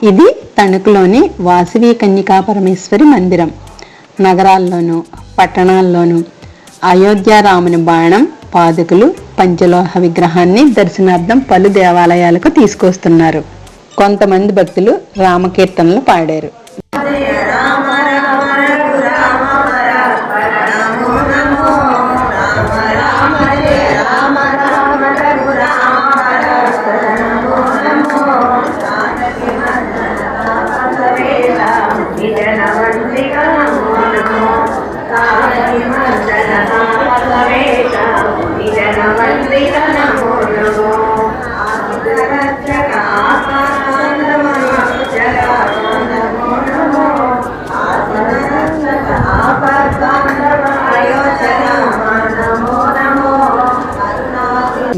ఇది తణుకులోని వాసవి కన్యకా పరమేశ్వరి మందిరం. నగరాల్లోనూ పట్టణాల్లోనూ అయోధ్య రాముని బాణం, పాదుకలు, పంచలోహ విగ్రహాన్ని దర్శనార్థం పలు దేవాలయాలకు తీసుకొస్తున్నారు. కొంతమంది భక్తులు రామకీర్తనలు పాడారు.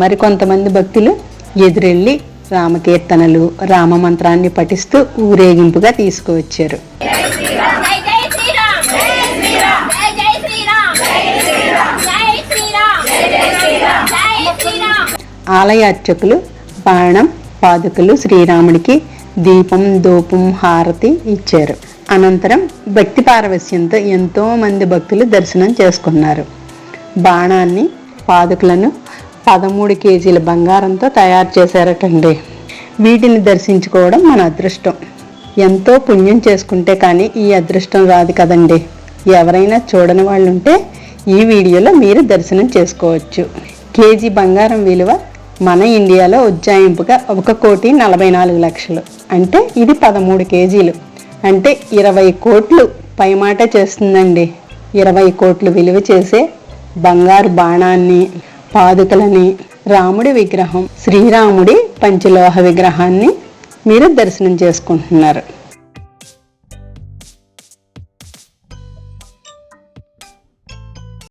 మరికొంతమంది భక్తులు ఎదురెళ్ళి రామకీర్తనలు, రామ మంత్రాన్ని పఠిస్తూ ఊరేగింపుగా తీసుకువచ్చారు. ఆలయ అర్చకులు బాణం, పాదుకలు, శ్రీరాముడికి దీపం, ధూపం, హారతి ఇచ్చారు. అనంతరం భక్తి పారవస్యంతో ఎంతో మంది భక్తులు దర్శనం చేసుకున్నారు. బాణాన్ని, పాదుకలను 13 కేజీల బంగారంతో తయారు చేశారటండి. వీటిని దర్శించుకోవడం మన అదృష్టం. ఎంతో పుణ్యం చేసుకుంటే కానీ ఈ అదృష్టం రాదు కదండి. ఎవరైనా చూడని వాళ్ళు ఉంటే ఈ వీడియోలో మీరు దర్శనం చేసుకోవచ్చు. కేజీ బంగారం విలువ మన ఇండియాలో ఉజ్జాయింపుగా 1,44,00,000. అంటే ఇది 13 కేజీలు, అంటే 20 కోట్లు పైమాట చేస్తుందండి. 20 కోట్లు విలువ చేసే బంగారు బాణాన్ని, పాదుకలని, రాముడి విగ్రహం, శ్రీరాముడి పంచలోహ విగ్రహాన్ని మీరు దర్శనం చేసుకుంటున్నారు.